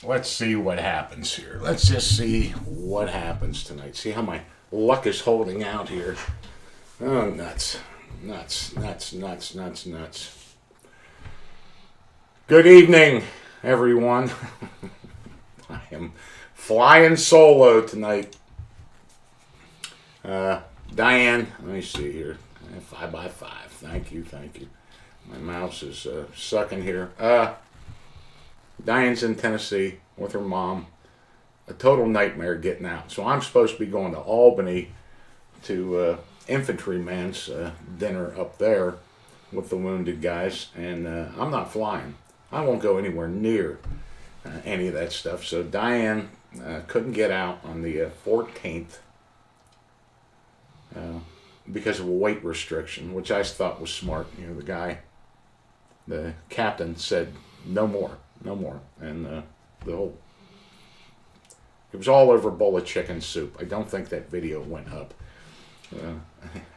let's see what happens here. Let's just see what happens tonight. See how my luck is holding out here. Oh, nuts. Nuts, nuts, nuts, nuts, nuts. Good evening, everyone. I am flying solo tonight. Diane, let me see here. 5x5. Thank you, thank you. My mouse is sucking here. Diane's in Tennessee with her mom. A total nightmare getting out. So I'm supposed to be going to Albany to infantryman's dinner up there with the wounded guys, and I'm not flying. I won't go anywhere near any of that stuff. So Diane couldn't get out on the 14th because of a weight restriction, which I thought was smart. You know, the captain said no more, and it was all over a bowl of chicken soup. I don't think that video went up.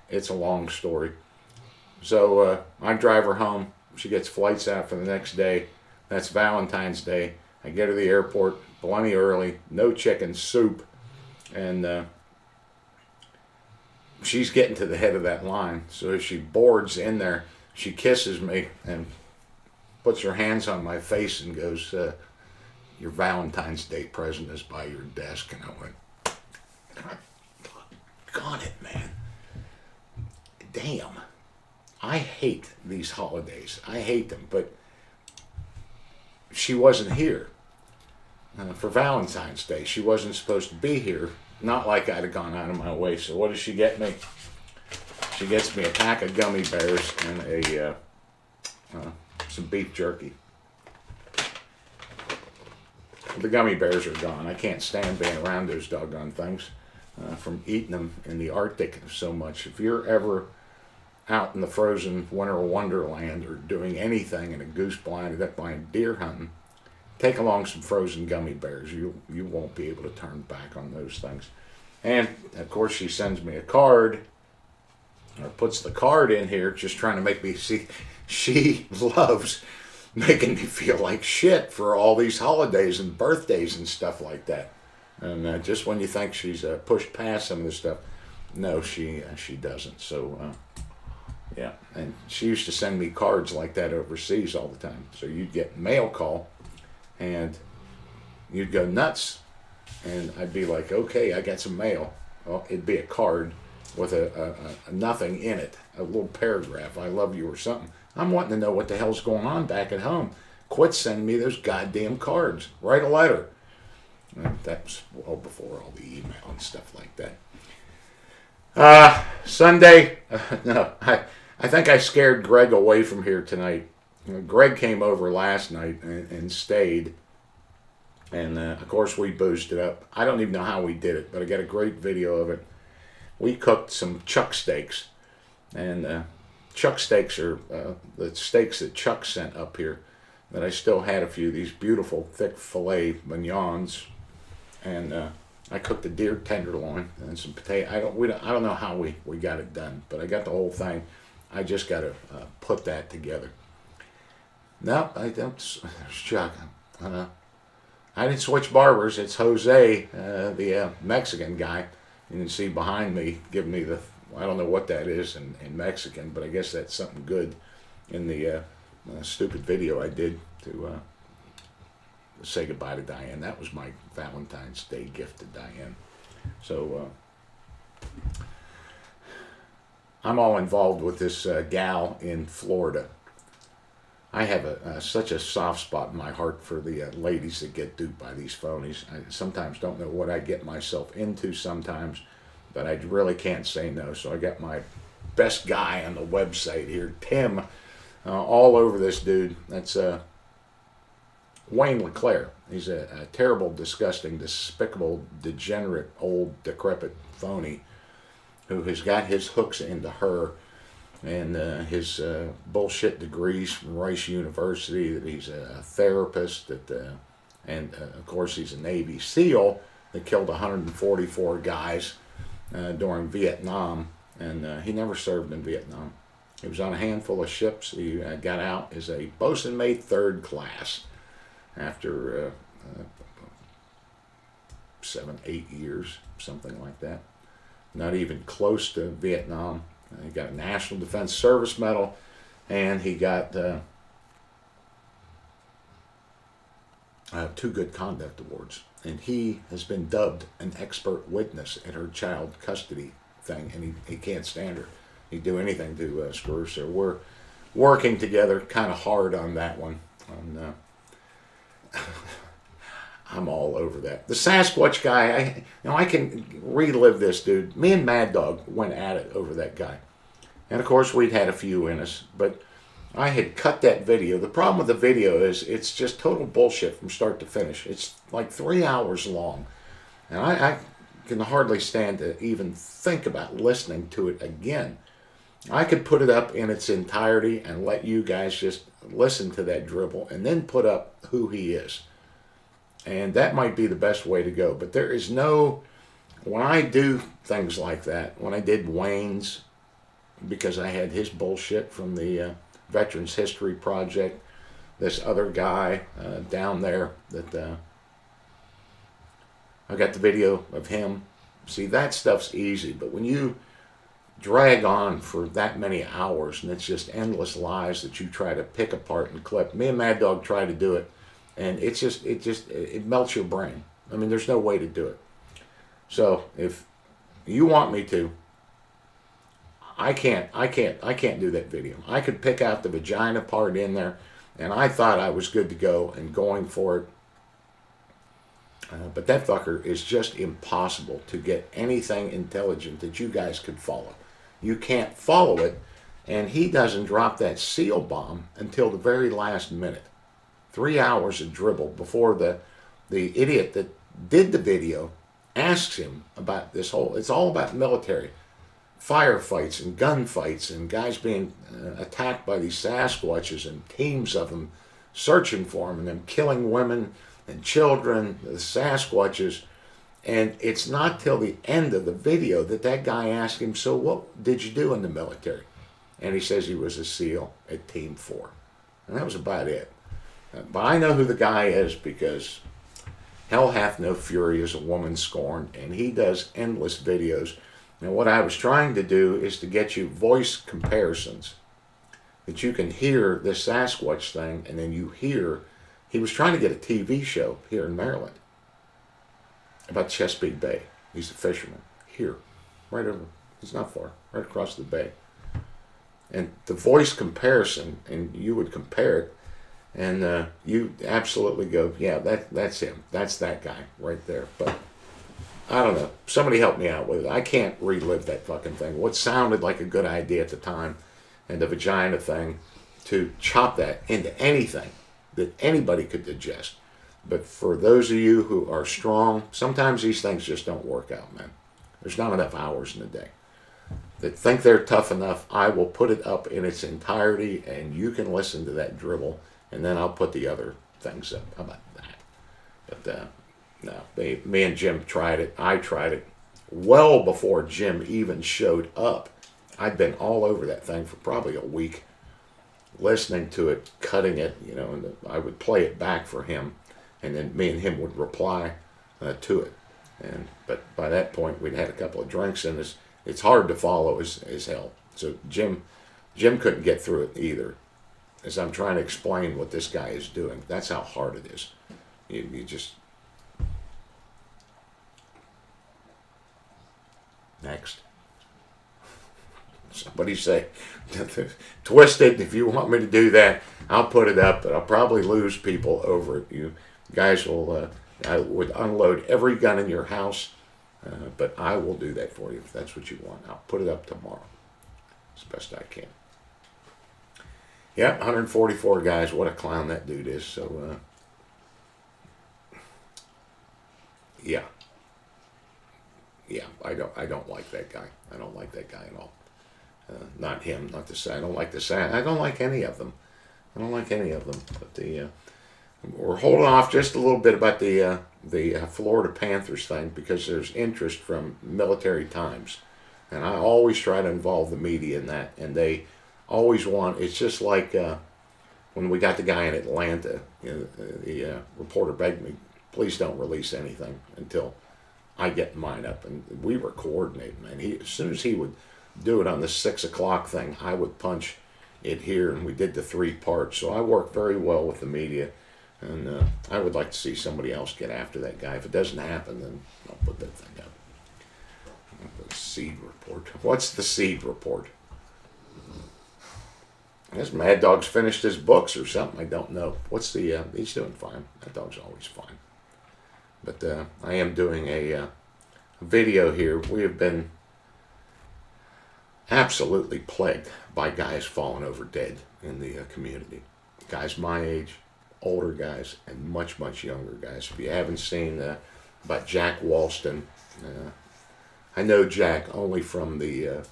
It's a long story. So I drive her home. She gets flights out for the next day. That's Valentine's Day. I get her to the airport plenty early. No chicken soup. And she's getting to the head of that line. So as she boards in there, she kisses me and puts her hands on my face and goes, your Valentine's Day present is by your desk. And I went, got it, man. Damn. I hate these holidays. I hate them, but she wasn't here for Valentine's Day. She wasn't supposed to be here. Not like I'd have gone out of my way. So what does she get me? She gets me a pack of gummy bears and some beef jerky. The gummy bears are gone. I can't stand being around those doggone things from eating them in the Arctic so much. If you're ever out in the frozen winter wonderland or doing anything in a goose blind, up by deer hunting, take along some frozen gummy bears. You won't be able to turn back on those things. And of course she sends me a card, or puts the card in here, just trying to make me see. She loves making me feel like shit for all these holidays and birthdays and stuff like that. And just when you think she's pushed past some of this stuff, no, she doesn't. So yeah, and she used to send me cards like that overseas all the time. So you'd get mail call, and you'd go nuts, and I'd be like, okay, I got some mail. Well, it'd be a card with a nothing in it, a little paragraph, I love you or something. I'm wanting to know what the hell's going on back at home. Quit sending me those goddamn cards. Write a letter. And that was well before all the email and stuff like that. Sunday, no, I think I scared Greg away from here tonight. Greg came over last night and stayed. And of course we boozed it up. I don't even know how we did it, but I got a great video of it. We cooked some chuck steaks. And chuck steaks are the steaks that Chuck sent up here. That I still had a few of these beautiful thick filet mignons. And I cooked a deer tenderloin and some potato. I don't know how we got it done, but I got the whole thing. I just got to put that together. No, I don't. Chuck. I didn't switch barbers. It's Jose, the Mexican guy. You can see behind me giving me the, I don't know what that is in Mexican, but I guess that's something good in the stupid video I did to say goodbye to Diane. That was my Valentine's Day gift to Diane. So I'm all involved with this gal in Florida. I have such a soft spot in my heart for the ladies that get duped by these phonies. I sometimes don't know what I get myself into sometimes, but I really can't say no. So I got my best guy on the website here, Tim, all over this dude. That's Wayne LeClaire. He's a terrible, disgusting, despicable, degenerate, old, decrepit phony who has got his hooks into her and his bullshit degrees from Rice University, that he's a therapist, and of course he's a Navy SEAL that killed 144 guys during Vietnam, and he never served in Vietnam. He was on a handful of ships. He got out as a bosun mate third class after 7, 8 years, something like that. Not even close to Vietnam. He got a National Defense Service Medal, and he got 2 Good Conduct Awards. And he has been dubbed an expert witness at her child custody thing, and he can't stand her. He'd do anything to screw her. So we're working together kind of hard on that one. I'm all over that. The Sasquatch guy, I can relive this dude. Me and Mad Dog went at it over that guy. And of course we'd had a few in us, but I had cut that video. The problem with the video is it's just total bullshit from start to finish. It's like 3 hours long. And I can hardly stand to even think about listening to it again. I could put it up in its entirety and let you guys just listen to that dribble and then put up who he is. And that might be the best way to go. But there is no, when I do things like that, when I did Wayne's, because I had his bullshit from the Veterans History Project, this other guy down there that I got the video of him. See, that stuff's easy, but when you drag on for that many hours and it's just endless lies that you try to pick apart and clip. Me and Mad Dog try to do it, and it melts your brain. I mean, there's no way to do it. So if you want me to, I can't do that video. I could pick out the vagina part in there, and I thought I was good to go and going for it. But that fucker is just impossible to get anything intelligent that you guys could follow. You can't follow it, and he doesn't drop that seal bomb until the very last minute. 3 hours of dribble before the idiot that did the video asks him about this whole, it's all about military firefights and gunfights and guys being attacked by these Sasquatches and teams of them searching for them and them killing women and children, the Sasquatches. And it's not till the end of the video that guy asked him, so what did you do in the military? And he says he was a SEAL at Team 4. And that was about it. But I know who the guy is because hell hath no fury as a woman scorned. And he does endless videos. And what I was trying to do is to get you voice comparisons. That you can hear this Sasquatch thing and then you hear, he was trying to get a TV show here in Maryland about Chesapeake Bay. He's a fisherman. Here. Right over. It's not far. Right across the bay. And the voice comparison, and you would compare it, and you absolutely go, yeah, that's him. That's that guy right there. But I don't know. Somebody help me out with it. I can't relive that fucking thing. What sounded like a good idea at the time, and the vagina thing, to chop that into anything that anybody could digest. But for those of you who are strong, sometimes these things just don't work out, man. There's not enough hours in the day. That think they're tough enough, I will put it up in its entirety, and you can listen to that dribble, and then I'll put the other things up. How about that? But no, me and Jim tried it. I tried it well before Jim even showed up. I'd been all over that thing for probably a week, listening to it, cutting it, and I would play it back for him. And then me and him would reply to it. But by that point, we'd had a couple of drinks, and it's hard to follow as hell. So Jim couldn't get through it either. As I'm trying to explain what this guy is doing, that's how hard it is. You just... Next. Somebody say, twist it. If you want me to do that, I'll put it up, but I'll probably lose people over it. You guys will, I would unload every gun in your house, but I will do that for you if that's what you want. I'll put it up tomorrow as best I can. Yeah, 144 guys. What a clown that dude is. So, yeah, I don't like that guy. I don't like that guy at all. Not him, not the Sand. I don't like the Sand. I don't like any of them. I don't like any of them. But we're holding off just a little bit about the Florida Panthers thing because there's interest from Military Times, and I always try to involve the media in that, and they always want. It's just like when we got the guy in Atlanta. The reporter begged me please don't release anything until I get mine up. And we were coordinating, man. As soon as he would do it on the 6 o'clock thing, I would punch it here, and we did the 3 parts. So I work very well with the media, and I would like to see somebody else get after that guy. If it doesn't happen, then I'll put that thing up. The seed report. What's the seed report? I guess Mad Dog's finished his books or something. I don't know. What's the? He's doing fine. That dog's always fine. But I am doing a video here. We have been absolutely plagued by guys falling over dead in the community. Guys my age, older guys, and much, much younger guys. If you haven't seen about Jack Walston, I know Jack only from the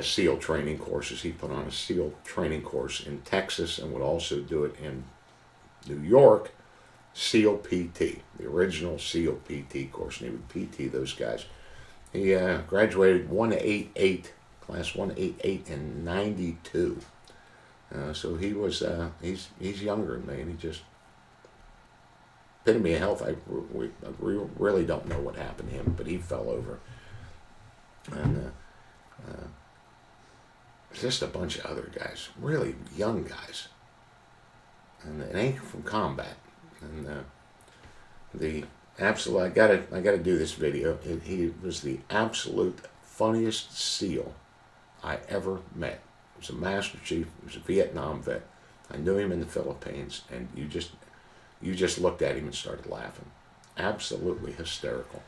SEAL training courses. He put on a SEAL training course in Texas and would also do it in New York, SEAL PT, the original SEAL PT course. And he would PT those guys. He graduated 188, class 188 in 92. So he was, he's younger than me, and he just, epitome of health. We really don't know what happened to him, but he fell over. And just a bunch of other guys, really young guys. And it ain't from combat. And the absolute, I gotta do this video. He was the absolute funniest SEAL I ever met. He was a Master Chief. He was a Vietnam vet. I knew him in the Philippines, and you just looked at him and started laughing. Absolutely hysterical.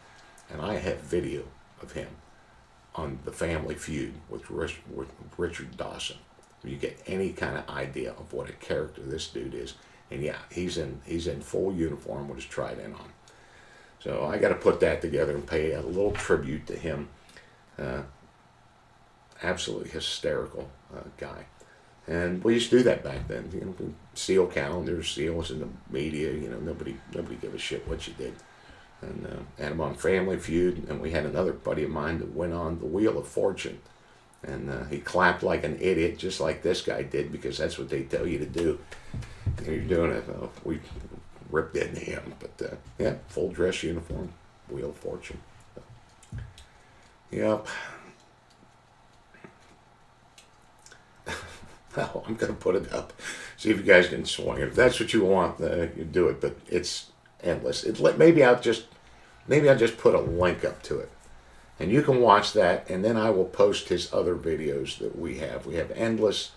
And I have video of him on The Family Feud with Richard Dawson. You get any kind of idea of what a character this dude is. And yeah, he's in full uniform with his trident on. So I got to put that together and pay a little tribute to him. Absolutely hysterical guy. And we used to do that back then. You know, SEAL calendars, SEALs in the media. You know, nobody gave a shit what you did. And had him on Family Feud. And we had another buddy of mine that went on the Wheel of Fortune. And he clapped like an idiot, just like this guy did, because that's what they tell you to do. And you're doing it. We ripped into him. But yeah, full dress uniform, Wheel of Fortune. Yep. Well, I'm going to put it up. See if you guys can swing it. If that's what you want, you do it. But it's endless. Maybe I'll just put a link up to it, and you can watch that. And then I will post his other videos that we have. We have endless,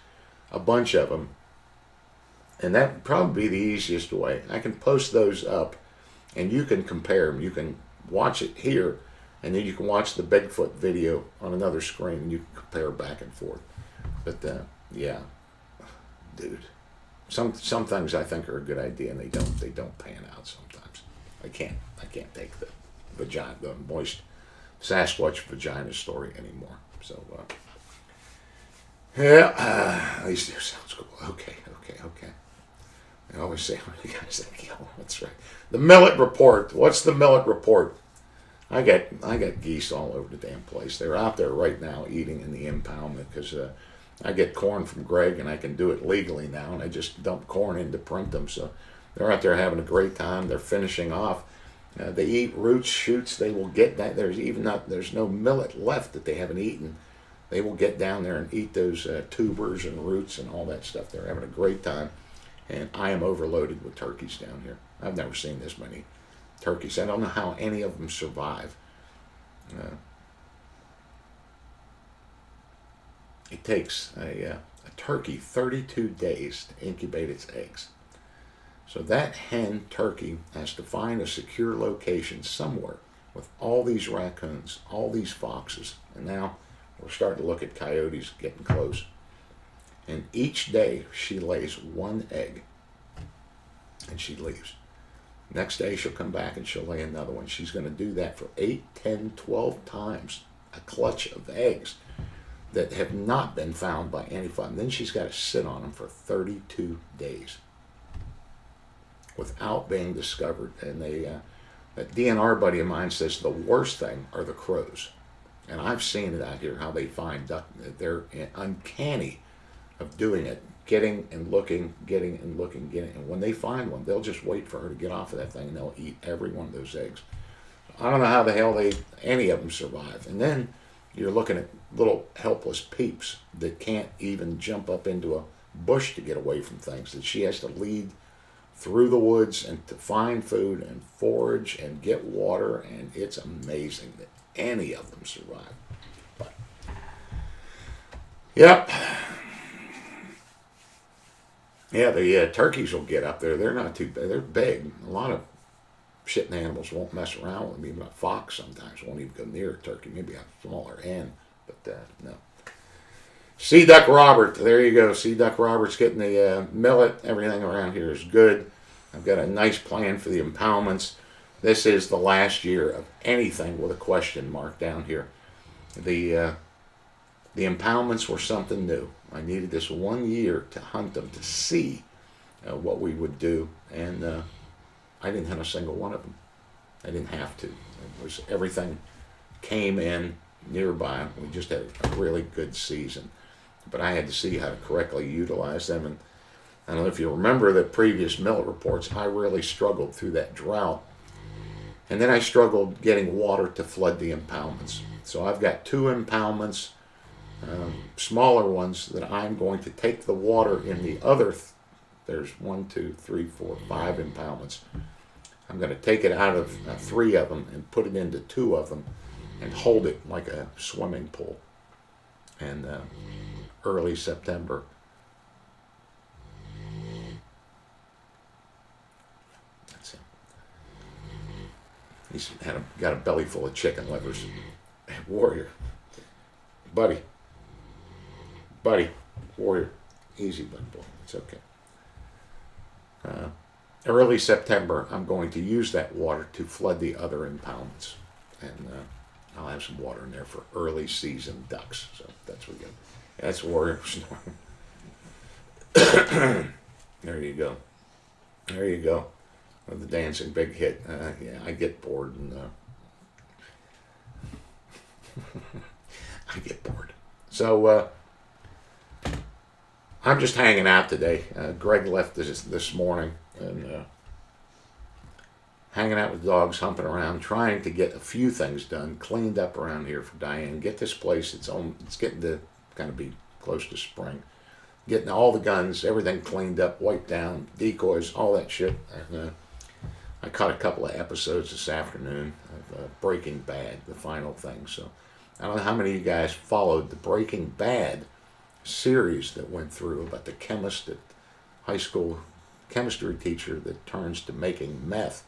a bunch of them, and that would probably be the easiest way. I can post those up, and you can compare them. You can watch it here, and then you can watch the Bigfoot video on another screen, and you can compare back and forth. But yeah, dude, some things I think are a good idea, and they don't pan out sometimes. I can't take the moist Sasquatch vagina story anymore. So yeah, at least it sounds cool. Okay. I always say, what do you guys think? Oh, that's right. The Millet Report. What's the Millet Report? I got geese all over the damn place. They're out there right now eating in the impoundment because I get corn from Greg, and I can do it legally now, and I just dump corn in to print them. So they're out there having a great time. They're finishing off. They eat roots, shoots. They will get that. There's no millet left that they haven't eaten. They will get down there and eat those tubers and roots and all that stuff. They're having a great time, and I am overloaded with turkeys down here. I've never seen this many turkeys. I don't know how any of them survive. It takes a turkey 32 days to incubate its eggs. So that hen turkey has to find a secure location somewhere with all these raccoons, all these foxes, and now we're starting to look at coyotes getting close. And each day she lays one egg and she leaves. Next day she'll come back and she'll lay another one. She's going to do that for 8, 10, 12 times, a clutch of eggs that have not been found by any fun. Then she's got to sit on them for 32 days without being discovered. And that DNR buddy of mine says the worst thing are the crows. And I've seen it out here, how they find duck. They're uncanny of doing it getting and looking, getting and looking, getting. And when they find one, they'll just wait for her to get off of that thing, and they'll eat every one of those eggs. I don't know how the hell any of them survive. And then you're looking at little helpless peeps that can't even jump up into a bush to get away from things, that she has to lead through the woods and to find food and forage and get water, and it's amazing that any of them survive. But, yep. Yeah, the turkeys will get up there. They're not too big. They're big. A lot of shitting animals won't mess around with them. Even a fox sometimes won't even go near a turkey. Maybe a smaller hen, but no. Sea Duck Robert, there you go. Sea Duck Robert's getting the millet. Everything around here is good. I've got a nice plan for the impoundments. This is the last year of anything with a question mark down here. The impoundments were something new. I needed this 1 year to hunt them, to see what we would do, and I didn't hunt a single one of them. I didn't have to. It was everything came in nearby. We just had a really good season, but I had to see how to correctly utilize them. And I don't know if you remember the previous millet reports, I really struggled through that drought. And then I struggled getting water to flood the impoundments. So I've got 2 impoundments, smaller ones, that I'm going to take the water in the other, there's 1, 2, 3, 4, 5 impoundments. I'm going to take it out of 3 of them and put it into 2 of them and hold it like a swimming pool. And early September, that's him. He's got a belly full of chicken livers. Warrior, buddy, warrior, easy, buddy boy. It's okay. Early September, I'm going to use that water to flood the other impoundments, and I'll have some water in there for early season ducks. So that's what we got. That's warrior snoring. There you go. There you go. The dancing big hit. Yeah, I get bored, and I get bored. So I'm just hanging out today. Greg left this morning, and hanging out with dogs, humping around, trying to get a few things done, cleaned up around here for Diane. Get this place. It's getting to kind of be close to spring. Getting all the guns, everything cleaned up, wiped down, decoys, all that shit. And, I caught a couple of episodes this afternoon of Breaking Bad, the final thing. So I don't know how many of you guys followed the Breaking Bad series that went through about the chemist, at high school chemistry teacher that turns to making meth,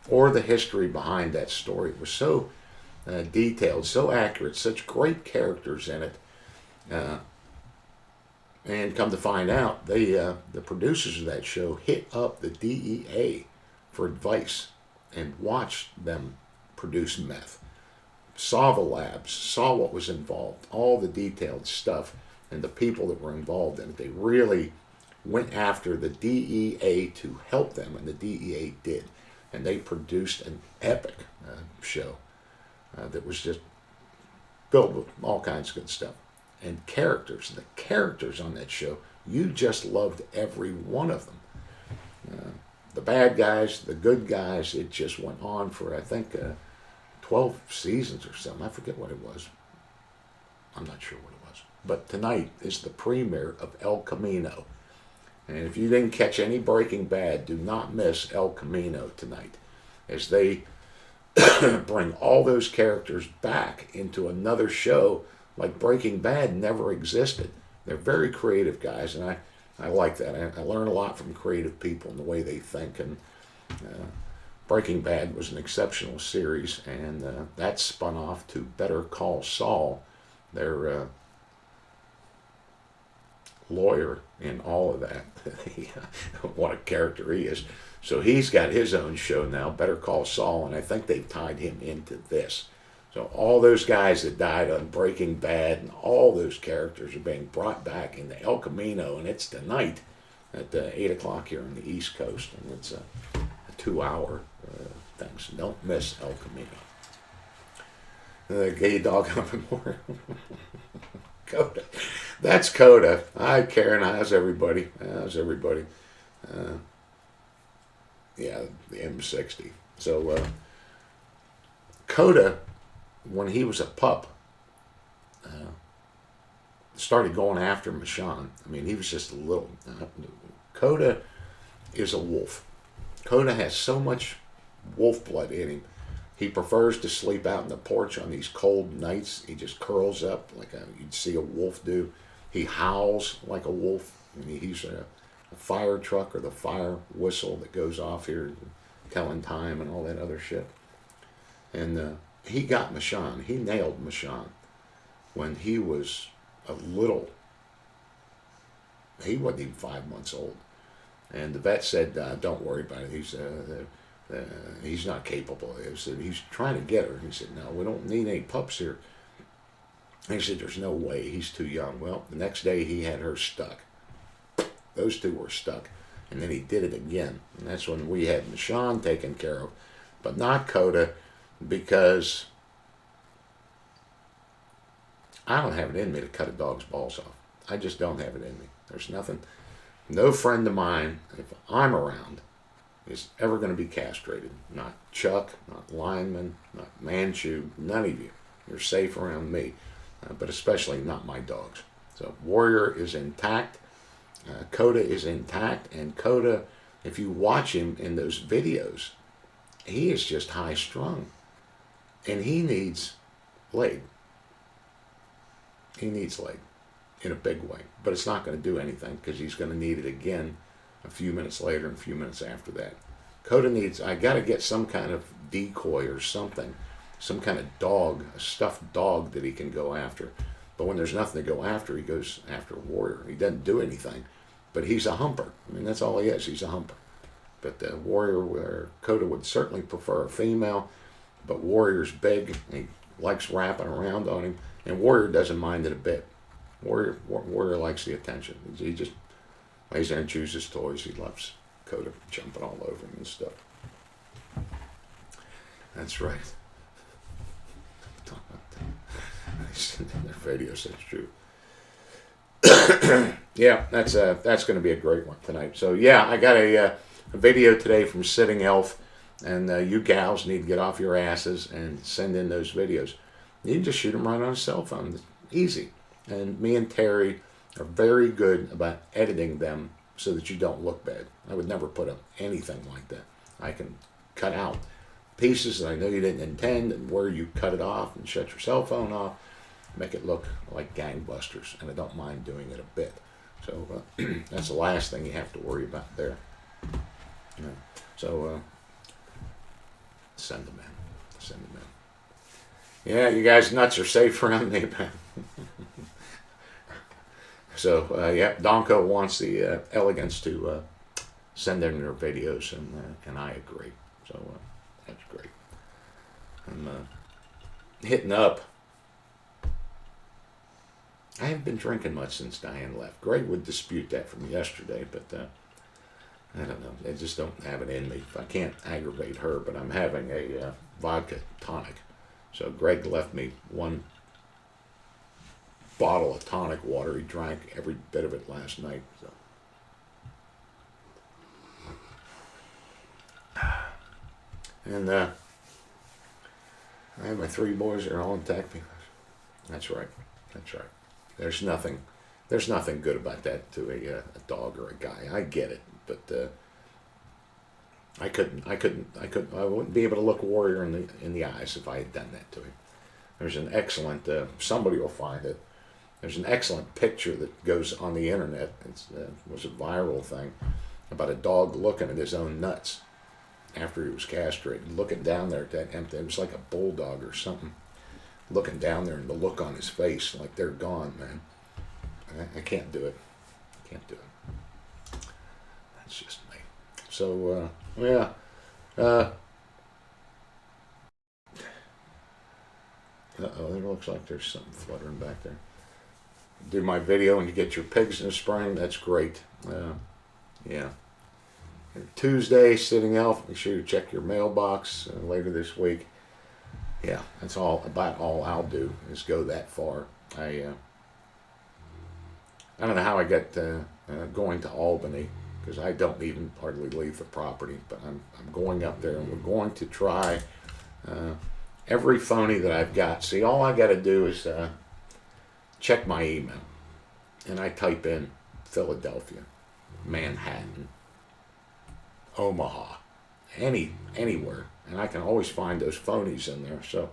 or the history behind that story. It was so detailed, so accurate, such great characters in it. And come to find out, the producers of that show hit up the DEA for advice and watched them produce meth. Saw the labs, saw what was involved, all the detailed stuff, and the people that were involved in it. They really went after the DEA to help them, and the DEA did. And they produced an epic show that was just filled with all kinds of good stuff. And characters, the characters on that show, you just loved every one of them. The bad guys, the good guys, it just went on for, I think, 12 seasons or something. I forget what it was. I'm not sure what it was. But tonight is the premiere of El Camino. And if you didn't catch any Breaking Bad, do not miss El Camino tonight, as they bring all those characters back into another show like Breaking Bad never existed. They're very creative guys, and I like that. I learn a lot from creative people and the way they think. And Breaking Bad was an exceptional series, and that spun off to Better Call Saul, their lawyer in all of that. What a character he is. So he's got his own show now, Better Call Saul, and I think they've tied him into this. So all those guys that died on Breaking Bad and all those characters are being brought back into El Camino, and it's tonight at 8 o'clock here on the East Coast, and it's a 2-hour thing, so don't miss El Camino. The gay dog humping more. Coda. That's Coda. Hi, Karen. How's everybody? How's everybody? Uh, yeah, the M60. So, Coda, when he was a pup, started going after Michonne. I mean, he was just a little. Coda is a wolf. Coda has so much wolf blood in him. He prefers to sleep out in the porch on these cold nights. He just curls up like you'd see a wolf do. He howls like a wolf. I mean, he's a fire truck or the fire whistle that goes off here telling time and all that other shit. And he got Michonne. He nailed Michonne when he was a little. He wasn't even 5 months old. And the vet said, don't worry about it. He's not capable. He said, he's trying to get her. He said, no, we don't need any pups here. And he said, there's no way. He's too young. Well, the next day he had her stuck. Those two were stuck. And then he did it again. And that's when we had Michonne taken care of. But not Coda, because I don't have it in me to cut a dog's balls off. I just don't have it in me. There's nothing. No friend of mine, if I'm around, is ever going to be castrated. Not Chuck, not Lineman, not Manchu, none of you. You're safe around me, but especially not my dogs. So Warrior is intact. Coda is intact. And Coda, if you watch him in those videos, he is just high strung. And he needs laid. He needs laid. In a big way, but it's not going to do anything because he's going to need it again a few minutes later and a few minutes after that. Coda needs, I got to get some kind of decoy or something, some kind of dog, a stuffed dog that he can go after. But when there's nothing to go after, he goes after Warrior. He doesn't do anything, but he's a humper. I mean, that's all he is. He's a humper. But Warrior, Coda would certainly prefer a female, but Warrior's big. He likes wrapping around on him, and Warrior doesn't mind it a bit. Warrior likes the attention. He just lays there and chews his toys. He loves Coda jumping all over him and stuff. That's right. In their videos, that's true. Yeah, that's going to be a great one tonight. So yeah, I got a video today from Sitting Elf, and you gals need to get off your asses and send in those videos. You can just shoot them right on a cell phone. It's easy. And me and Terry are very good about editing them so that you don't look bad. I would never put up anything like that. I can cut out pieces that I know you didn't intend and where you cut it off and shut your cell phone off, make it look like gangbusters. And I don't mind doing it a bit. So that's the last thing you have to worry about there. Yeah. So send them in. Send them in. Yeah, you guys nuts are safe around me, man. So, yeah, Donko wants the Elegance to send in their videos, and I agree. So, that's great. I'm hitting up. I haven't been drinking much since Diane left. Greg would dispute that from yesterday, but I don't know. I just don't have it in me. I can't aggravate her, but I'm having a vodka tonic. So, Greg left me one bottle of tonic water. He drank every bit of it last night. So. And I have my three boys that are all intact. That's right. That's right. There's nothing good about that to a dog or a guy. I get it, but I wouldn't be able to look Warrior in the eyes if I had done that to him. There's an excellent, somebody will find it. There's an excellent picture that goes on the internet. It was a viral thing about a dog looking at his own nuts after he was castrated, looking down there at that empty. It was like a bulldog or something, looking down there and the look on his face like they're gone, man. I can't do it. I can't do it. That's just me. So, yeah. Uh-oh, it looks like there's something fluttering back there. Do my video and you get your pigs in the spring, that's great. Yeah. And Tuesday, Sitting Elf, make sure you check your mailbox later this week. Yeah, that's about all I'll do is go that far. I don't know how I got going to Albany, because I don't even hardly leave the property, but I'm going up there, and we're going to try every phony that I've got. See, all I got to do is check my email, and I type in Philadelphia, Manhattan, Omaha, anywhere, and I can always find those phonies in there. So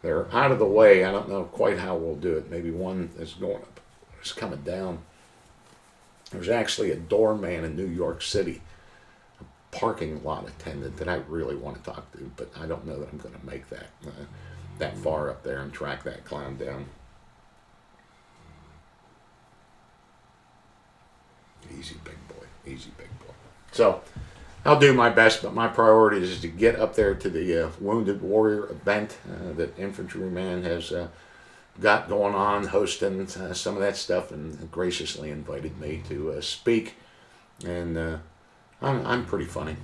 they're out of the way. I don't know quite how we'll do it. Maybe one is coming down. There's actually a doorman in New York City, a parking lot attendant that I really want to talk to, but I don't know that I'm going to make that far up there and track that clown down. Easy, big boy. Easy, big boy. So I'll do my best, but my priority is to get up there to the Wounded Warrior event that Infantryman has got going on, hosting some of that stuff, and graciously invited me to speak. And I'm pretty funny.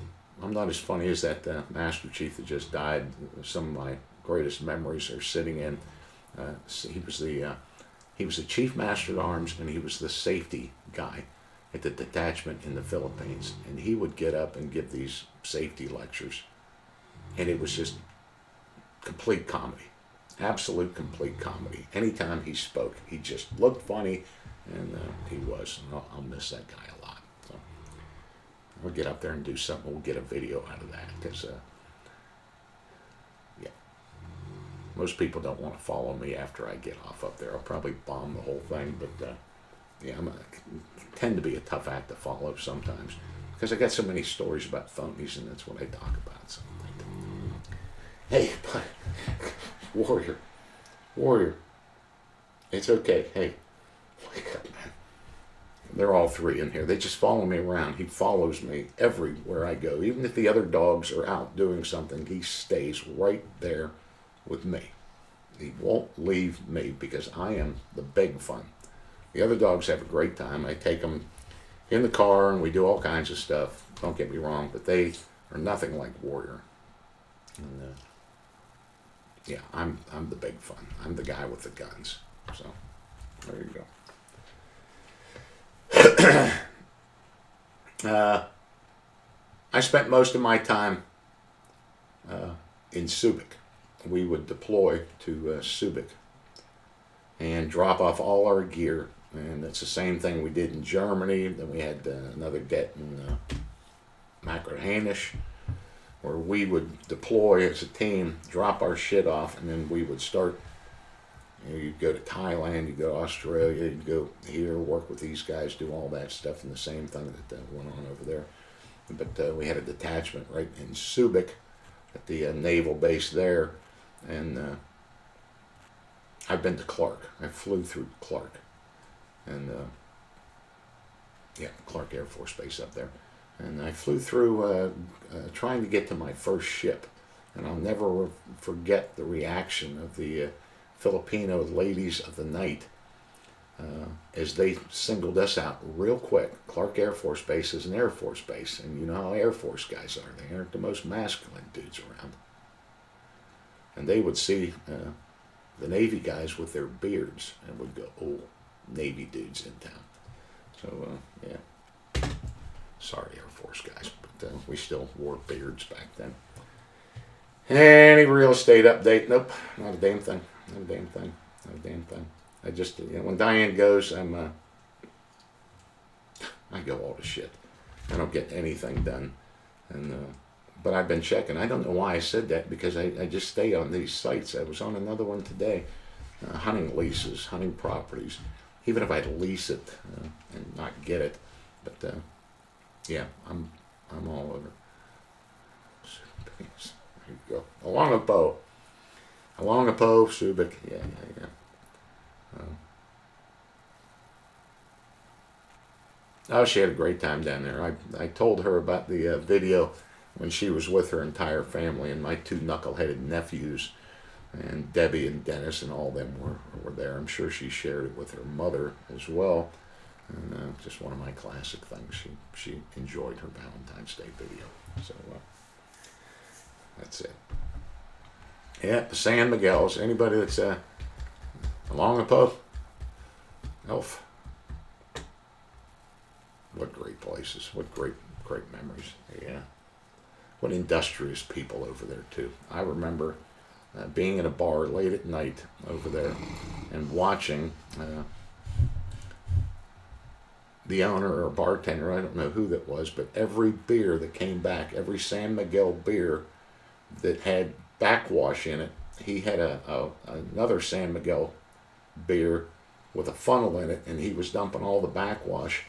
I'm not as funny as that Master Chief that just died. Some of my greatest memories are sitting in. He was the Chief Master at Arms, and he was the safety guy at the detachment in the Philippines, and he would get up and give these safety lectures, and it was just complete comedy, absolute complete comedy. Anytime he spoke, he just looked funny, and he was. And I'll miss that guy a lot. So we'll get up there and do something. We'll get a video out of that, because yeah, most people don't want to follow me after I get off up there. I'll probably bomb the whole thing, but yeah, I tend to be a tough act to follow sometimes, because I got so many stories about phonies, and that's what I talk about. So, hey, but, warrior, it's okay. Hey, wake up, man. They're all three in here. They just follow me around. He follows me everywhere I go. Even if the other dogs are out doing something, he stays right there with me. He won't leave me, because I am the big fun. The other dogs have a great time. I take them in the car, and we do all kinds of stuff. Don't get me wrong, but they are nothing like Warrior. And yeah, I'm the big fun. I'm the guy with the guns. So there you go. I spent most of my time in Subic. We would deploy to Subic and drop off all our gear. And it's the same thing we did in Germany. Then we had another det in Macrohanish, where we would deploy as a team, drop our shit off, and then we would start. You'd go to Thailand, you'd go to Australia, you'd go here, work with these guys, do all that stuff, and the same thing that went on over there. But we had a detachment right in Subic at the naval base there, and I've been to Clark. I flew through Clark. And yeah, Clark Air Force Base up there. And I flew through trying to get to my first ship. And I'll never forget the reaction of the Filipino ladies of the night as they singled us out real quick. Clark Air Force Base is an Air Force base. And you know how Air Force guys are. They aren't the most masculine dudes around. And they would see the Navy guys with their beards and would go, oh, Navy dudes in town. So, yeah. Sorry, Air Force guys, but we still wore beards back then. Any real estate update? Nope, not a damn thing. Not a damn thing. Not a damn thing. I just, when Diane goes, I go all to shit. I don't get anything done. And but I've been checking. I don't know why I said that, because I just stay on these sites. I was on another one today. Hunting leases, hunting properties. Even if I lease it and not get it, but yeah, I'm all over. There you go. Along a Poe, Subic. Yeah. Oh, she had a great time down there. I told her about the video when she was with her entire family, and my two knuckleheaded nephews. And Debbie and Dennis and all them were there. I'm sure she shared it with her mother as well. And just one of my classic things. She enjoyed her Valentine's Day video. So that's it. Yeah, the San Miguel's. Anybody that's along the Poe? Elf. places. What great memories. Yeah. What industrious people over there too. I remember being in a bar late at night over there and watching the owner or bartender, I don't know who that was, but every beer that came back, every San Miguel beer that had backwash in it, he had another San Miguel beer with a funnel in it, and he was dumping all the backwash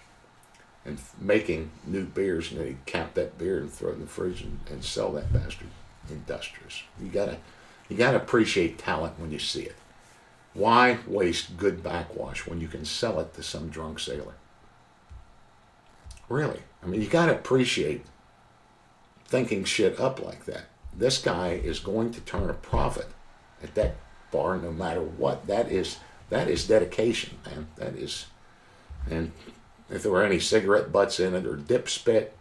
and making new beers, and then he'd cap that beer and throw it in the fridge and sell that bastard. Industrious. You gotta appreciate talent when you see it. Why waste good backwash when you can sell it to some drunk sailor? Really. I mean, you gotta appreciate thinking shit up like that. This guy is going to turn a profit at that bar no matter what. That is dedication, man. That is, and if there were any cigarette butts in it or dip spit,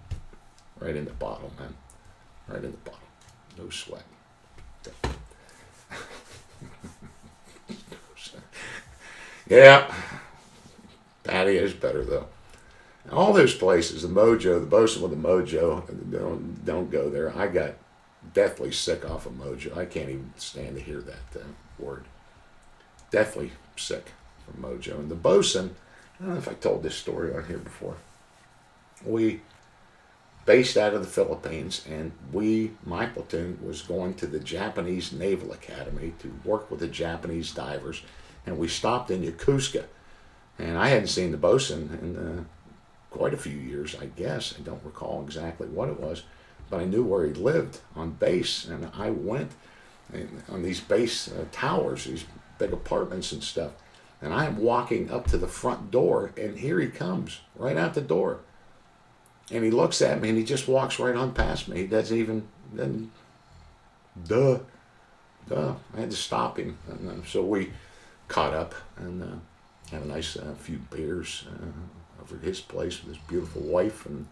right in the bottle, man. Right in the bottle. No sweat. Yeah. Patty is better though. All those places, the Mojo, the Bosun with the Mojo, don't go there. I got deathly sick off of Mojo. I can't even stand to hear that word. Deathly sick from Mojo. And the Bosun, I don't know if I told this story on here before. We based out of the Philippines, and my platoon was going to the Japanese Naval Academy to work with the Japanese divers, and we stopped in Yokosuka. And I hadn't seen the Bosun in quite a few years, I guess. I don't recall exactly what it was, but I knew where he lived on base, and I went on these base towers, these big apartments and stuff, and I'm walking up to the front door, and here he comes, right out the door. And he looks at me, and he just walks right on past me. He doesn't even, duh. I had to stop him. And so we caught up and had a nice few beers over at his place with his beautiful wife, and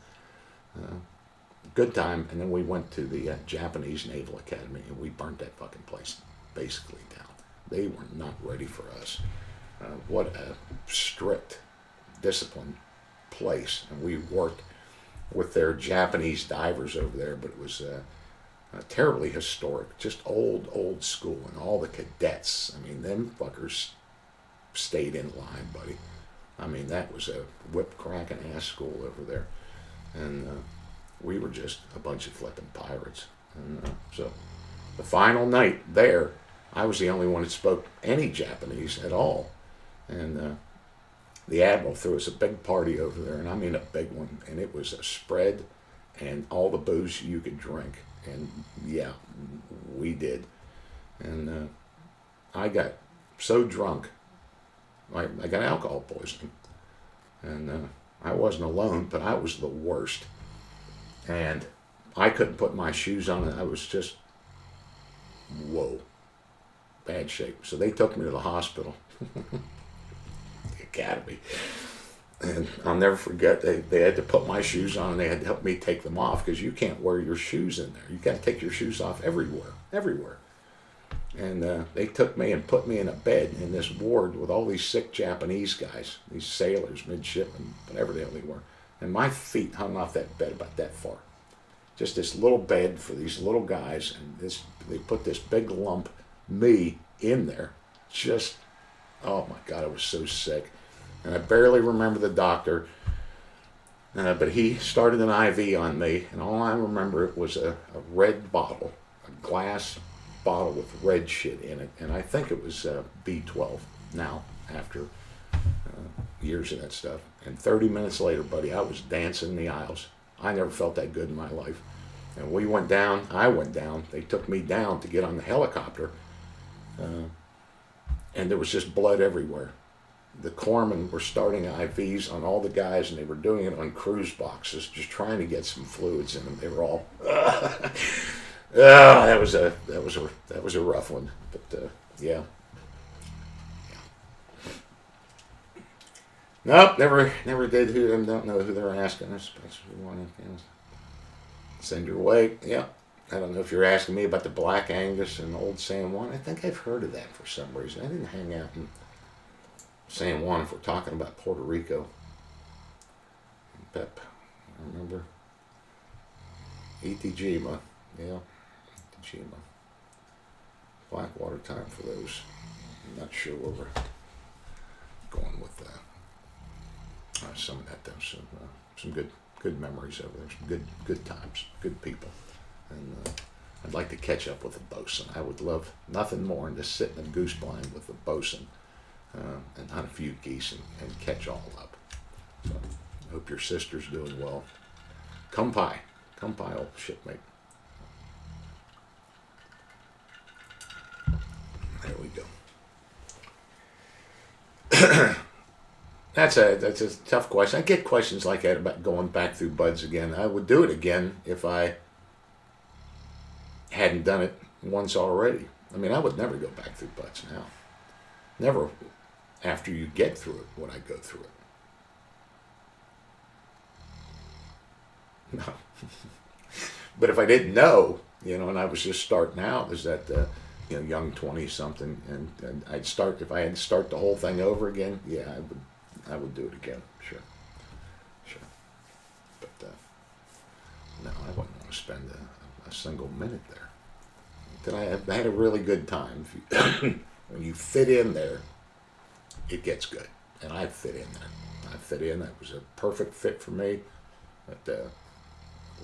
good time. And then we went to the Japanese Naval Academy, and we burnt that fucking place basically down. They were not ready for us. What a strict, disciplined place. And we worked with their Japanese divers over there, but it was terribly historic, just old school, and all the cadets. I mean, them fuckers stayed in line, buddy. I mean, that was a whip-cracking ass school over there, and we were just a bunch of flipping pirates. And so, the final night there, I was the only one that spoke any Japanese at all, and the Admiral threw us a big party over there, and I mean a big one, and it was a spread and all the booze you could drink, and yeah, we did. And I got so drunk, I got alcohol poisoning, and I wasn't alone, but I was the worst, and I couldn't put my shoes on, and I was just, whoa, bad shape. So they took me to the hospital. Academy, and I'll never forget, they had to put my shoes on, and they had to help me take them off, because you can't wear your shoes in there. You got to take your shoes off everywhere. And they took me and put me in a bed in this ward with all these sick Japanese guys, these sailors, midshipmen, whatever the hell they were, and my feet hung off that bed about that far. Just this little bed for these little guys, and they put this big lump, me, in there. Just, oh my God, I was so sick. And I barely remember the doctor, but he started an IV on me, and all I remember it was a red bottle, a glass bottle with red shit in it, and I think it was B12 now, after years of that stuff. And 30 minutes later, buddy, I was dancing in the aisles. I never felt that good in my life. And I went down, they took me down to get on the helicopter, and there was just blood everywhere. The corpsmen were starting IVs on all the guys, and they were doing it on cruise boxes, just trying to get some fluids in them. They were all, that was a rough one. But yeah. Nope, never did. Don't know who they're asking. I suppose we want to send your way. Yeah. I don't know if you're asking me about the Black Angus and Old San Juan. I think I've heard of that for some reason. I didn't hang out in San Juan if we're talking about Puerto Rico. Pep. Itajima. Yeah, Itajima. Blackwater time for those. I'm not sure where we're going with some of that though. Some good memories over there. Some good times. Good people. And I'd like to catch up with the bosun. I would love nothing more than to sit in a goose blind with the bosun and hunt a few geese and catch all up. So I hope your sister's doing well. Kumpai, old shipmate. There we go. That's a tough question. I get questions like that about going back through buds again. I would do it again if I hadn't done it once already. I mean, I would never go back through buds now. Never after you get through it would I go through it. No. But if I didn't know, and I was just starting out as that, young 20-something, and I'd start, if I had to start the whole thing over again, yeah, I would do it again, sure. But no, I wouldn't want to spend a single minute there. I had a really good time. When you fit in there, it gets good, and I fit in there. That was a perfect fit for me, but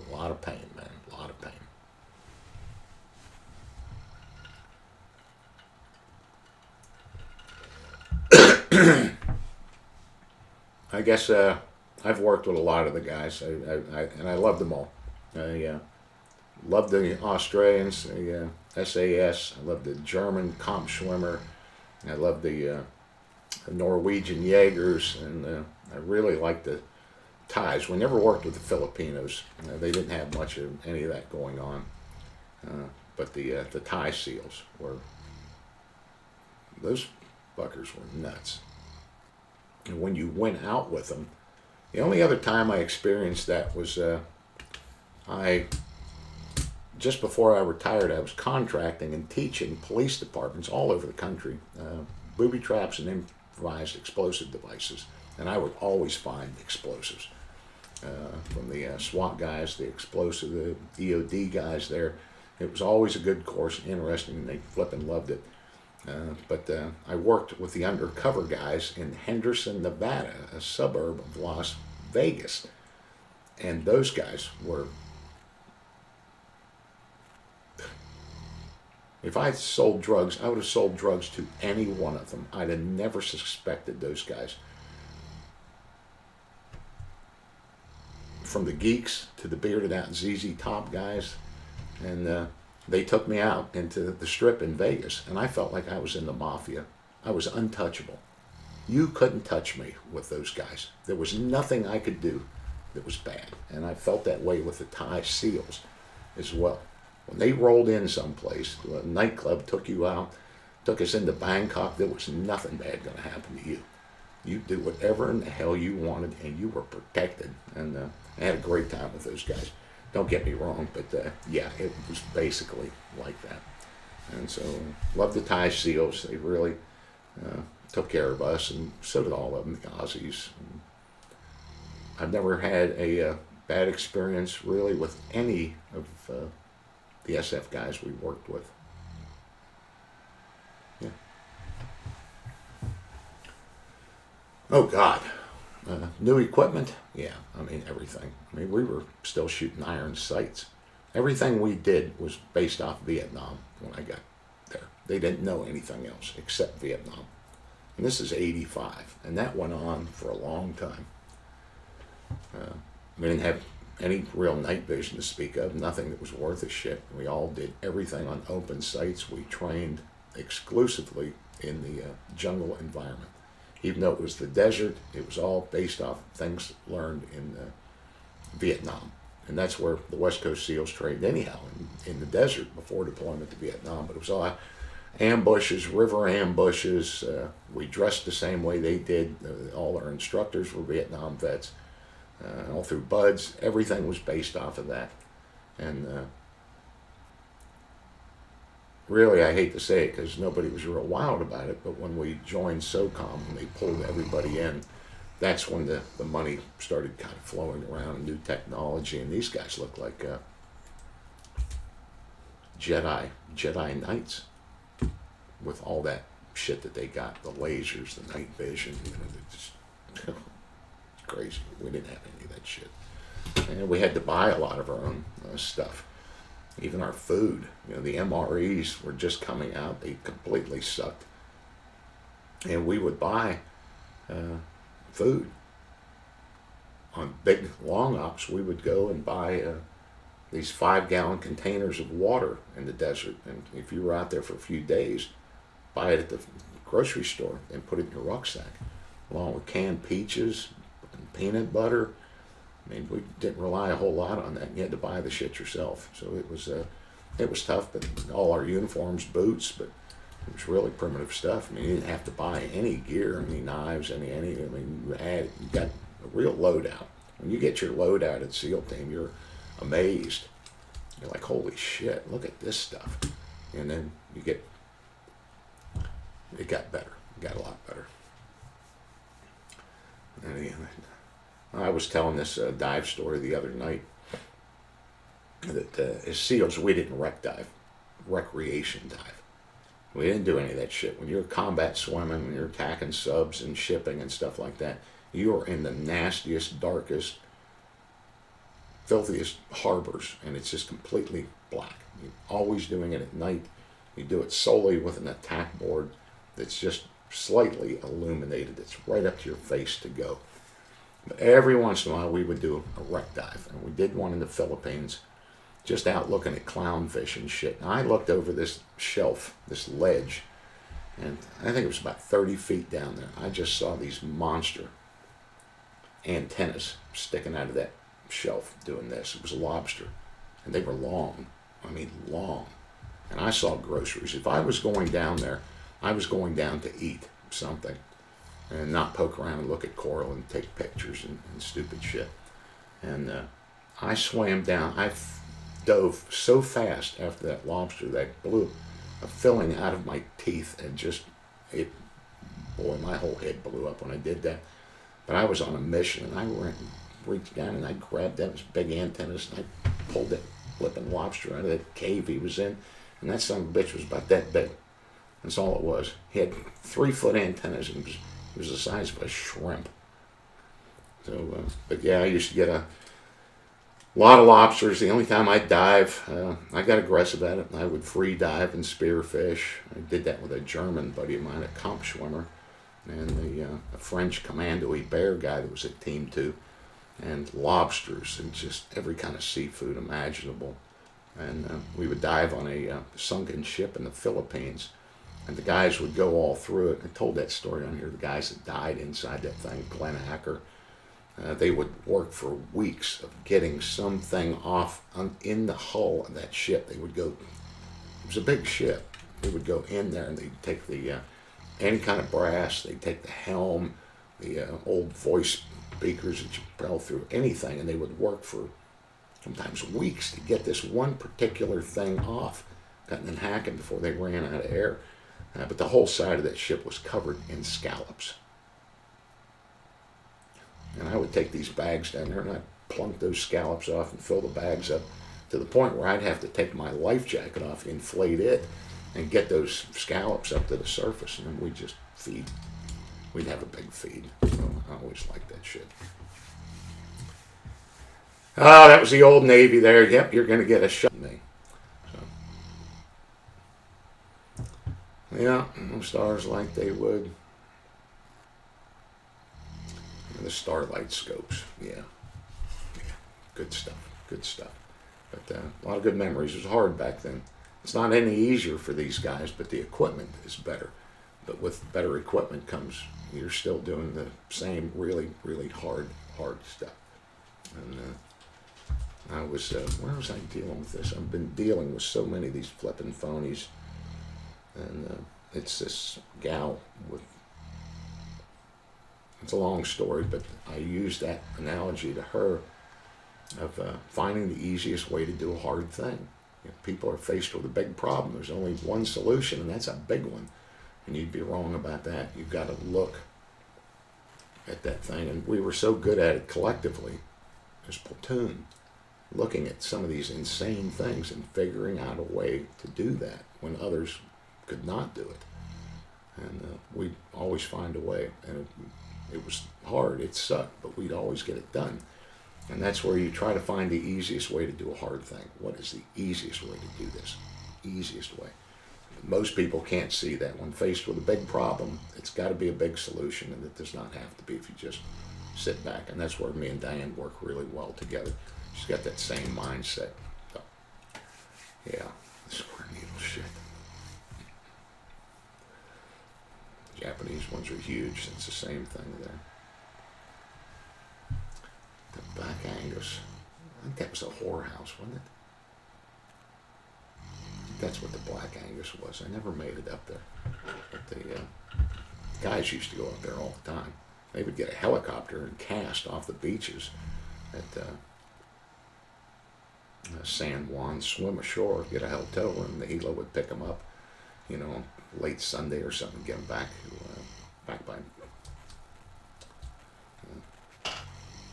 a lot of pain, man, a lot of pain. I guess I've worked with a lot of the guys, and I loved them all. I loved the Australians, the SAS. I loved the German Kampfschwimmer. I loved the Norwegian Jaegers, and I really liked the Thais. We never worked with the Filipinos. They didn't have much of any of that going on. But the Thai SEALs those fuckers were nuts. And when you went out with them, the only other time I experienced that was just before I retired, I was contracting and teaching police departments all over the country, booby traps and improvised explosive devices. And I would always find explosives. From the SWAT guys, the explosive, the EOD guys there. It was always a good course, interesting, and they flipping loved it. But I worked with the undercover guys in Henderson, Nevada, a suburb of Las Vegas. And those guys were... If I had sold drugs, I would have sold drugs to any one of them. I'd have never suspected those guys. From the geeks to the bearded out ZZ Top guys. And they took me out into the strip in Vegas, and I felt like I was in the mafia. I was untouchable. You couldn't touch me with those guys. There was nothing I could do that was bad. And I felt that way with the Thai SEALs as well. When they rolled in someplace, a nightclub took you out, took us into Bangkok, there was nothing bad going to happen to you. You do whatever in the hell you wanted, and you were protected. And I had a great time with those guys. Don't get me wrong, but yeah, it was basically like that. And so, loved the Thai SEALs. They really took care of us, and so did all of them, the Aussies. And I've never had a bad experience really with any of the SF guys we worked with. Yeah. Oh God. New equipment? Yeah, I mean everything. I mean we were still shooting iron sights. Everything we did was based off Vietnam when I got there. They didn't know anything else except Vietnam. And this is 85, and that went on for a long time. We didn't have any real night vision to speak of, nothing that was worth a shit. We all did everything on open sites. We trained exclusively in the jungle environment. Even though it was the desert, it was all based off things learned in Vietnam. And that's where the West Coast SEALs trained anyhow, in the desert before deployment to Vietnam. But it was all ambushes, river ambushes. We dressed the same way they did. All our instructors were Vietnam vets. All through buds, everything was based off of that. And really, I hate to say it because nobody was real wild about it, but when we joined SOCOM and they pulled everybody in, that's when the money started kind of flowing around, new technology, and these guys look like Jedi Knights with all that shit that they got, the lasers, the night vision, just it's crazy. We didn't have any of that shit. And we had to buy a lot of our own stuff. Even our food, the MREs were just coming out. They completely sucked. And we would buy food. On big long ops, we would go and buy these 5-gallon containers of water in the desert. And if you were out there for a few days, buy it at the grocery store and put it in your rucksack, along with canned peaches and peanut butter. I mean, we didn't rely a whole lot on that. You had to buy the shit yourself. So it was tough, but all our uniforms, boots, but it was really primitive stuff. I mean, you didn't have to buy any gear, any knives, any. I mean, you got a real loadout. When you get your loadout at SEAL Team, you're amazed. You're like, holy shit, look at this stuff. And then it got better. It got a lot better. And I was telling this dive story the other night that as SEALs, we didn't recreation dive. We didn't do any of that shit. When you're combat swimming, when you're attacking subs and shipping and stuff like that, you are in the nastiest, darkest, filthiest harbors, and it's just completely black. You're always doing it at night. You do it solely with an attack board that's just slightly illuminated. It's right up to your face to go. But every once in a while, we would do a wreck dive, and we did one in the Philippines, just out looking at clownfish and shit. And I looked over this shelf, this ledge, and I think it was about 30 feet down there. I just saw these monster antennas sticking out of that shelf doing this. It was a lobster, and they were long. I mean, long. And I saw groceries. If I was going down there, I was going down to eat something and not poke around and look at coral and take pictures and stupid shit. And I swam down. I dove so fast after that lobster that I blew a filling out of my teeth, and boy, my whole head blew up when I did that. But I was on a mission, and I reached down and I grabbed those big antennas and I pulled that flipping lobster out of that cave he was in, and that son of a bitch was about that big. That's all it was. He had 3-foot antennas, and he was the size of a shrimp. So, but yeah, I used to get a lot of lobsters. The only time I'd dive, I got aggressive at it, and I would free dive and spearfish. I did that with a German buddy of mine, a comp swimmer, and a French commando bear guy that was at Team 2, and lobsters and just every kind of seafood imaginable. And we would dive on a sunken ship in the Philippines, and the guys would go all through it. I told that story on here, the guys that died inside that thing, Glenn Hacker. They would work for weeks of getting something off in the hull of that ship. They would go, it was a big ship. They would go in there and they'd take any kind of brass, they'd take the helm, the old voice speakers that you propel through, anything, and they would work for sometimes weeks to get this one particular thing off, cutting and hacking before they ran out of air. But the whole side of that ship was covered in scallops. And I would take these bags down there and I'd plunk those scallops off and fill the bags up to the point where I'd have to take my life jacket off, inflate it, and get those scallops up to the surface, and then we'd just feed. We'd have a big feed. So I always liked that shit. Oh, that was the old Navy there. Yep, you're going to get a shot at me. So, yeah, stars like they would. And the starlight scopes, yeah, good stuff. But a lot of good memories. It was hard back then. It's not any easier for these guys, but the equipment is better. But with better equipment comes, you're still doing the same really, really hard stuff. And I was, where was I dealing with this? I've been dealing with so many of these flipping phonies. And it's this gal with, it's a long story, but I used that analogy to her of finding the easiest way to do a hard thing. People are faced with a big problem. There's only one solution, and that's a big one. And you'd be wrong about that. You've got to look at that thing. And we were so good at it collectively as platoon looking at some of these insane things and figuring out a way to do that when others could not do it. And we'd always find a way. And it was hard, it sucked, but we'd always get it done. And that's where you try to find the easiest way to do a hard thing. What is the easiest way to do this? Easiest way. Most people can't see that. When faced with a big problem, it's got to be a big solution, and it does not have to be if you just sit back. And that's where me and Diane work really well together. She's got that same mindset. So, yeah, square needle shit. Japanese ones are huge. It's the same thing there. The Black Angus. I think that was a whorehouse, wasn't it? That's what the Black Angus was. I never made it up there. But the guys used to go up there all the time. They would get a helicopter and cast off the beaches at San Juan, swim ashore, get a hotel room. The helo would pick them up, you know, late Sunday or something, get them back by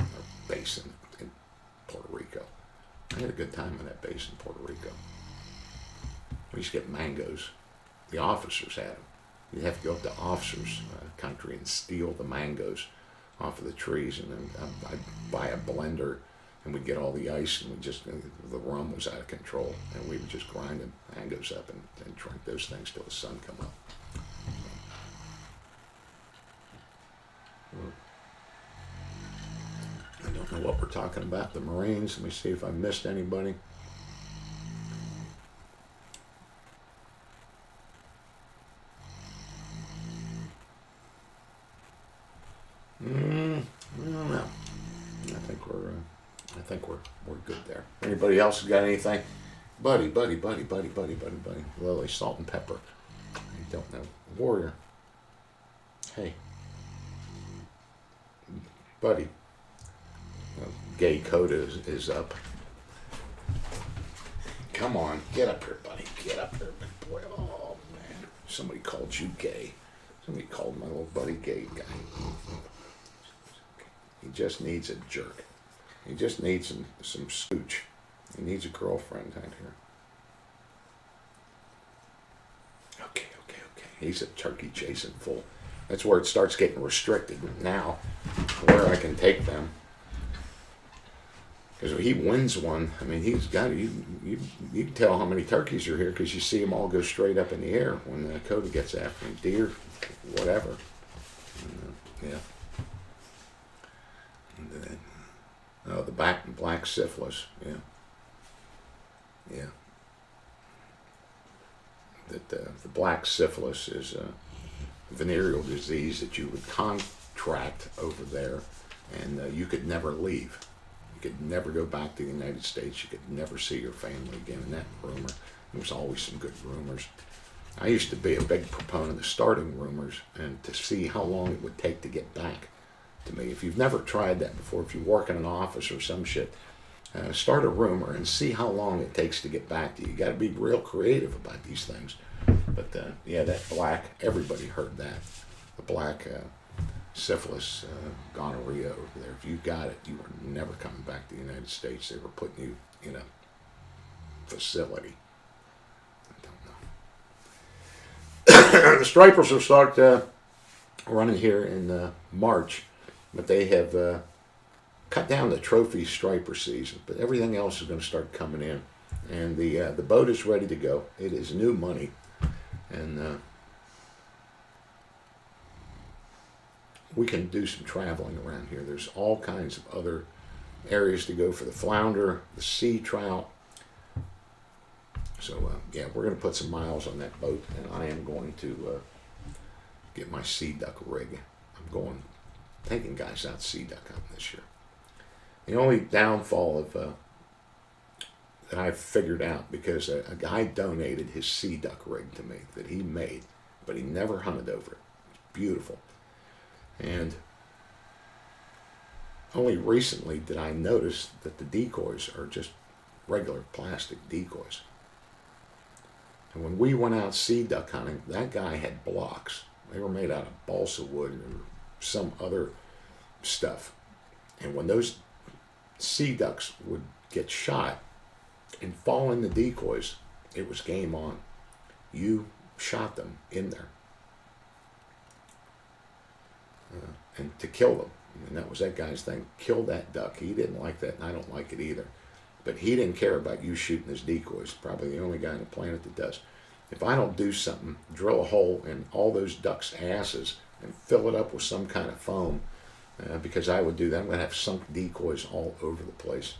our base in Puerto Rico. I had a good time on that base in Puerto Rico. We used to get mangoes. The officers had them. You'd have to go up to officers' country and steal the mangoes off of the trees, and then I'd buy a blender, and we'd get all the ice, and the rum was out of control, and we would just grind the mangoes up and drink those things till the sun come up. I don't know what we're talking about. The Marines. Let me see if I missed anybody. I don't know. I think we're good there. Anybody else got anything? Buddy. Lily, salt and pepper. I don't know. Warrior. Hey. Buddy. Gay Coda is up. Come on, get up here, buddy. Get up here, big boy. Oh man, somebody called you gay. Somebody called my little buddy gay guy. He just needs a jerk. He just needs some scooch. He needs a girlfriend out here. Okay. He's a turkey chasing fool. That's where it starts getting restricted now, where I can take them. Because if he wins one, I mean, he's got you can tell how many turkeys are here because you see them all go straight up in the air when the Coda gets after him, deer, whatever. And, yeah. And then, the black syphilis, yeah. That the black syphilis is a venereal disease that you would contract over there, and you could never leave. You could never go back to the United States. You could never see your family again. And that rumor, there was always some good rumors. I used to be a big proponent of starting rumors and to see how long it would take to get back to me. If you've never tried that before, if you work in an office or some shit, start a rumor and see how long it takes to get back to you. You got to be real creative about these things. But yeah, that black, everybody heard that. The black syphilis, gonorrhea over there. If you got it, you were never coming back to the United States. They were putting you in a facility. I don't know. The stripers will start running here in March, but they have cut down the trophy striper season. But everything else is going to start coming in, and the boat is ready to go. It is new money, and we can do some traveling around here. There's all kinds of other areas to go for the flounder, the sea trout. So, yeah, we're going to put some miles on that boat, and I am going to get my sea duck rig. I'm taking guys out sea duck hunting this year. The only downfall of that I've figured out, because a guy donated his sea duck rig to me that he made, but he never hunted over it. It's beautiful. And only recently did I notice that the decoys are just regular plastic decoys. And when we went out sea duck hunting, that guy had blocks. They were made out of balsa wood or some other stuff. And when those sea ducks would get shot and fall in the decoys, it was game on. You shot them in there. And to kill them. And that was that guy's thing. Kill that duck. He didn't like that, and I don't like it either. But he didn't care about you shooting his decoys. Probably the only guy on the planet that does. If I don't do something, drill a hole in all those ducks' asses and fill it up with some kind of foam, because I would do that, I'm going to have sunk decoys all over the place.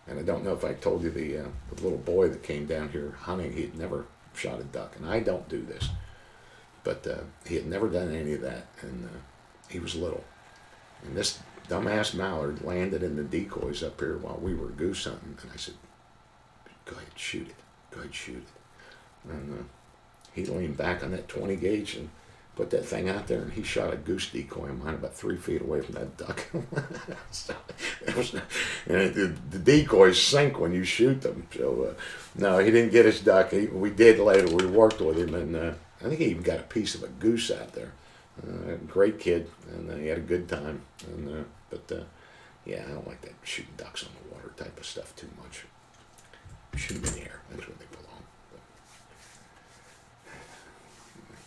And I don't know if I told you the little boy that came down here hunting, he had never shot a duck. And I don't do this. But he had never done any of that. And he was little. And this dumbass mallard landed in the decoys up here while we were goose hunting. And I said, go ahead, shoot it. Go ahead, shoot it. And he leaned back on that 20 gauge and put that thing out there, and he shot a goose decoy of mine about 3 feet away from that duck. So, the decoys sink when you shoot them. So, no, he didn't get his duck. We did later. We worked with him, and I think he even got a piece of a goose out there. Great kid, and he had a good time. But yeah, I don't like that shooting ducks on the water type of stuff too much. Shoot them in the air. That's where they belong.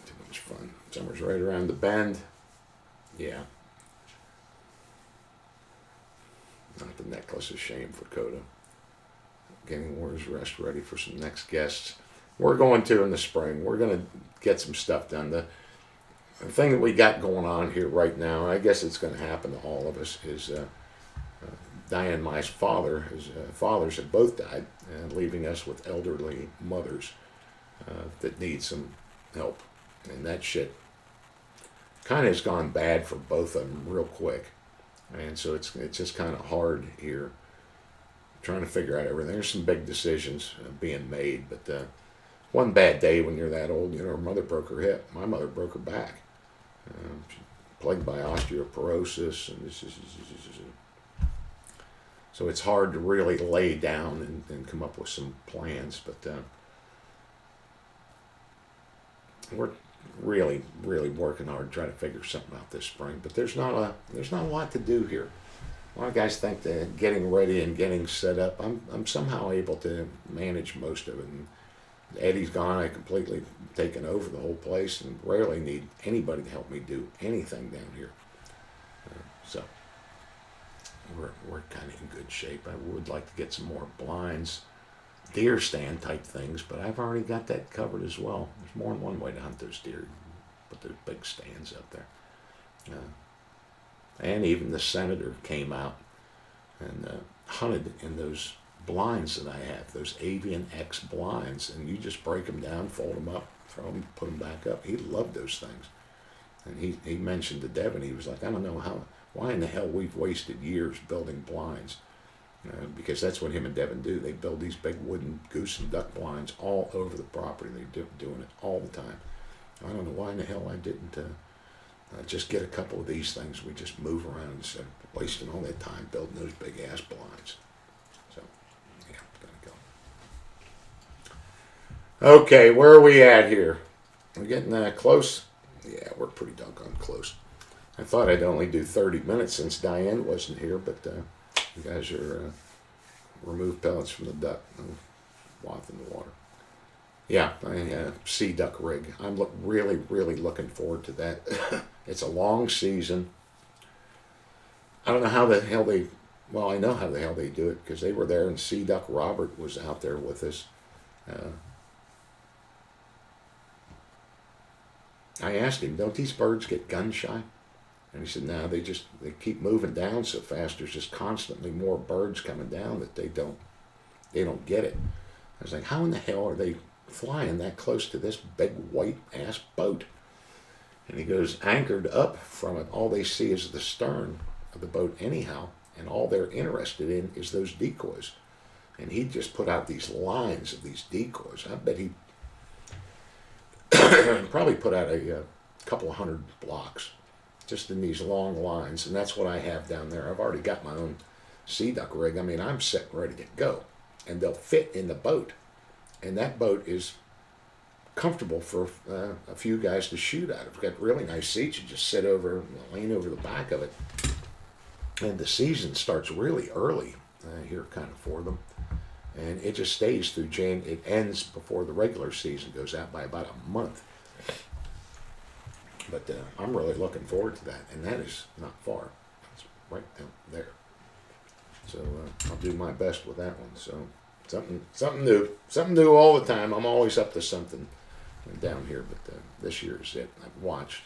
Too much fun. Summer's right around the bend. Yeah. Not the necklace of shame for Coda. Getting Warriors Rest ready for some next guests. We're going to in the spring. We're going to get some stuff done. The thing that we got going on here right now, and I guess it's going to happen to all of us, is Diane and my father, his fathers had both died, leaving us with elderly mothers that need some help. And that shit kind of has gone bad for both of them real quick. And so it's just kind of hard here trying to figure out everything. There's some big decisions being made, but one bad day when you're that old, her mother broke her hip. My mother broke her back. She's plagued by osteoporosis, and so it's hard to really lay down and come up with some plans. But we're really working hard to try to figure something out this spring. But there's not a lot to do here. A lot of guys think that getting ready and getting set up, I'm somehow able to manage most of it. And Eddie's gone. I completely taken over the whole place and rarely need anybody to help me do anything down here. So we're kind of in good shape. I would like to get some more blinds, deer stand type things, but I've already got that covered as well. There's more than one way to hunt those deer. Put those big stands up there. And even the senator came out and hunted in those blinds that I have, those Avian X blinds, and you just break them down, fold them up, throw them, put them back up. He loved those things. And he mentioned to Devin, he was like, I don't know why in the hell we've wasted years building blinds. Because that's what him and Devin do. They build these big wooden goose and duck blinds all over the property. They're doing it all the time. I don't know why in the hell I didn't just get a couple of these things. We just move around instead of wasting all that time building those big ass blinds. So, yeah, gotta go. Okay, where are we at here? We're getting close. Yeah, we're pretty doggone close. I thought I'd only do 30 minutes since Diane wasn't here, but you guys are remove pellets from the duck. Wath in the water. Yeah, sea duck rig. I'm really looking forward to that. It's a long season. I don't know how the hell I know how the hell they do it because they were there and Sea Duck Robert was out there with us. I asked him, don't these birds get gun shy? And he said, no, they keep moving down so fast. There's just constantly more birds coming down that they don't get it. I was like, how in the hell are they flying that close to this big white ass boat? And he goes, anchored up from it, all they see is the stern of the boat anyhow, and all they're interested in is those decoys. And he just put out these lines of these decoys. I bet he probably put out a couple of hundred blocks just in these long lines, and that's what I have down there. I've already got my own sea duck rig. I mean, I'm set ready to go, and they'll fit in the boat, and that boat is comfortable for a few guys to shoot out of. It's got really nice seats. You just lean over the back of it, And the season starts really early here, kind of for them, and it just stays through Jan. It ends before the regular season goes out by about a month. But I'm really looking forward to that, and that is not far. It's right down there. So I'll do my best with that one. So something new all the time. I'm always up to something down here, but this year is it. I've watched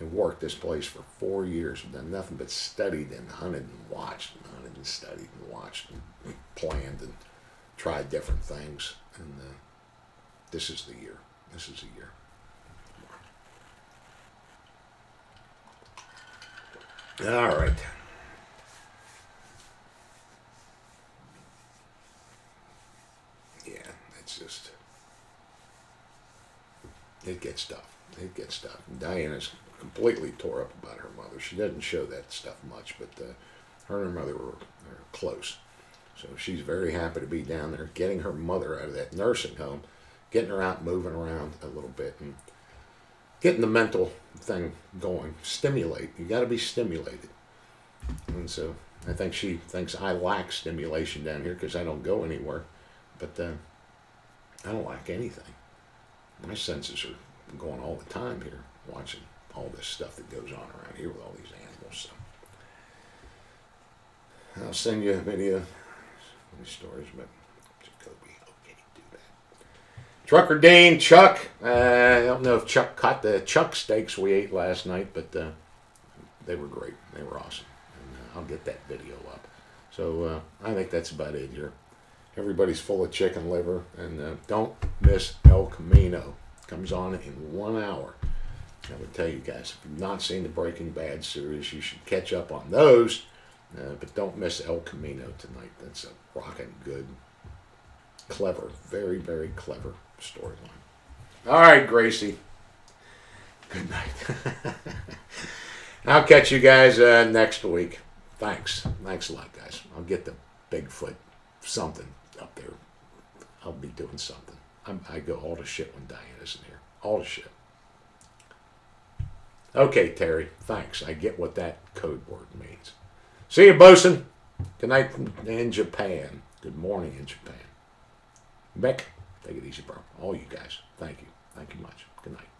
and worked this place for 4 years. I've done nothing but studied and hunted and watched and hunted and studied and watched and planned and tried different things. And this is the year. This is the year. All right. Yeah, it's just, it gets tough. It gets tough. Diana's completely tore up about her mother. She doesn't show that stuff much, but her and her mother were close. So she's very happy to be down there, getting her mother out of that nursing home, getting her out moving around a little bit, and getting the mental thing going. Stimulate. You got to be stimulated. And so I think she thinks I lack stimulation down here because I don't go anywhere. But I don't lack anything. My senses are going all the time here, watching all this stuff that goes on around here with all these animals. So I'll send you a video of these stories, but Jacoby, okay, do that. Trucker Dane, Chuck. I don't know if Chuck caught the chuck steaks we ate last night, but they were great. They were awesome. And I'll get that video up. So I think that's about it here. Everybody's full of chicken liver, and don't miss El Camino. Comes on in 1 hour. I would tell you guys, if you've not seen the Breaking Bad series, you should catch up on those. But don't miss El Camino tonight. That's a rockin' good, clever, very, very clever storyline. All right, Gracie. Good night. I'll catch you guys next week. Thanks. Thanks a lot, guys. I'll get the Bigfoot something up there. I'll be doing something. I go all to shit when Diane isn't here. All to shit. Okay, Terry. Thanks. I get what that code word means. See you, bosun. Good night in Japan. Good morning in Japan. Beck, take it easy, bro. All you guys. Thank you. Thank you much. Good night.